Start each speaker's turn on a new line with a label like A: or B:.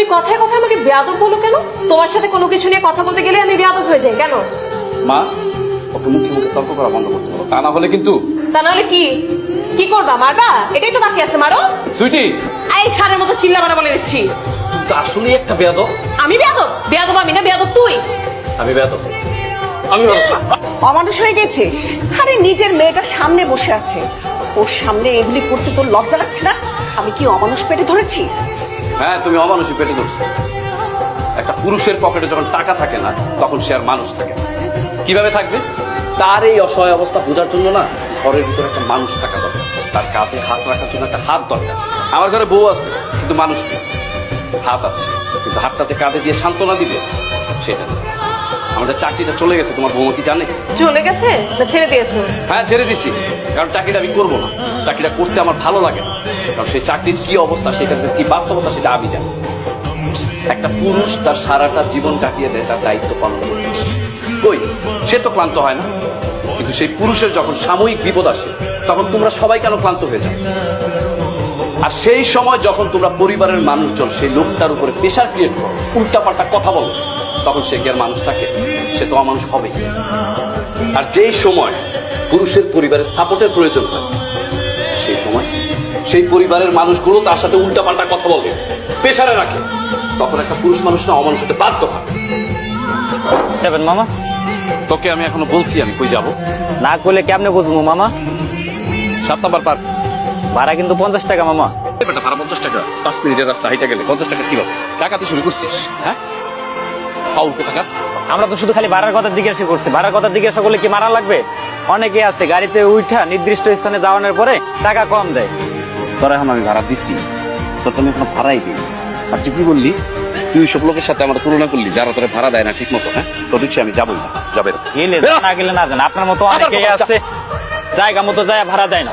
A: তুমি কথায় কথায় আমাকে বেয়াদব বলো কেন? তোমার সাথে কোনো কিছু নিয়ে কথা বলতে গেলে আমি বেয়াদব হয়ে যাই কেন?
B: মা, ওকে মুখে মুখে তর্ক করা বন্ধ করতে বলো, তা না হলে কিন্তু।
A: তা নাহলে কি কি করবা? মারবা? এটাই তো বাকি আছে, মারো।
B: সুইটি,
A: এই সারের মতো চিল্লাবানা বলে দিচ্ছি।
B: তুমি তো আসলে একটা বেয়াদব।
A: আমি বেয়াদব? বেয়াদব আমি না, বেয়াদব তুই।
B: আমি বেয়াদব, আমি বেয়াদব।
C: অমানুষ হয়ে গেছিস? আরে নিজের মেয়েটার সামনে বসে আছে, ওর সামনে এগুলি করতে তোর লজ্জা লাগছে না? আমি কি অমানুষ পেটে ধরেছি?
B: হ্যাঁ, তুমি অমানুষই পেটে ধরছো। একটা পুরুষের পকেটে যখন টাকা থাকে না, তখন সে আর মানুষ থাকে না। কিভাবে থাকবে? তার এই অসহায় অবস্থা বোঝার জন্য না, ঘরের ভিতরে একটা মানুষ থাকা দরকার। তার কাঁধে হাত রাখার জন্য একটা হাত দরকার। আমার ঘরে বউ আছে, কিন্তু মানুষ নেই। হাত আছে, কিন্তু হাতটা যে কাঁধে দিয়ে সান্ত্বনা দিবে সেটা না। আমাদের চাকরিটা চলে গেছে, তোমার বৌমা কি জানে?
A: চলে গেছে না ছেড়ে দিয়েছো?
B: হ্যাঁ, ছেড়ে দিছি। কারণ চাকরিটা আমি করবো না, চাকরিটা করতে আমার ভালো লাগে না। কারণ সেই চাকরির কি অবস্থা, সেখানে কি বাস্তবতা, সেটা আমি জানি। একটা পুরুষ তার সারাটা জীবন কাটিয়ে দেয় তার দায়িত্ব পালন করতে। কই, সে তো ক্লান্ত হয় না। কিন্তু সেই পুরুষের যখন সাময়িক বিপদ আসে, তখন তোমরা সবাই কেন ক্লান্ত হয়ে যাও? আর সেই সময় যখন তোমরা পরিবারের মানুষজন সেই লোকটার উপরে প্রেশার ক্রিয়েট করো, উল্টাপাল্টা কথা বলো, তখন সে কি আর মানুষ থাকে? সে তো অমানুষ হবেই। আর যেই সময় পুরুষের পরিবারের সাপোর্টের প্রয়োজন হয়, সেই সময় সেই পরিবারের মানুষগুলো তার সাথে উল্টাপাল্টা কথা বলে, প্রেশারে রাখে, তখন একটা পুরুষ মানুষ না অমানুষ হতে বাধ্য হয়।
D: যাবেন মামা?
B: তোকে আমি এখনো বলছি আমি কই যাব।
D: না করলে কেমনে বুঝবো মামা?
B: 7 নম্বর পার্ক।
D: ভাড়া কিন্তু 50 টাকা মামা।
B: বেটা, ভাড়া 50 টাকা? 5 মিনিটের রাস্তা হাইটা গেলে 50 টাকা কিভাবে? টাকাতে শুরু করছিস? হ্যাঁ, ফাউল টাকা।
D: আমরা তো শুধু খালি ভাড়ার কথা জিজ্ঞাসা করছি। ভাড়ার কথা জিজ্ঞাসা করলে কি মারা লাগবে? অনেকে আছে গাড়িতে উঠা নির্দিষ্ট স্থানে যাওয়ানোর পরে টাকা কম দেয়।
B: তোরা এখন আমি ভাড়া দিচ্ছি, তোর তুমি এখন ভাড়াই দিই। আর তুই কি বললি? তুই সব লোকের সাথে আমার তুলনা করলি যারা তোরা ভাড়া দেয় না ঠিক মতো। হ্যাঁ, তোর রিক্সা আমি যাবই না, যাবে না।
D: গেলে না গেলে না জান, আপনার মতো অনেকেই আছে জায়গা মতো যায় ভাড়া দেয় না।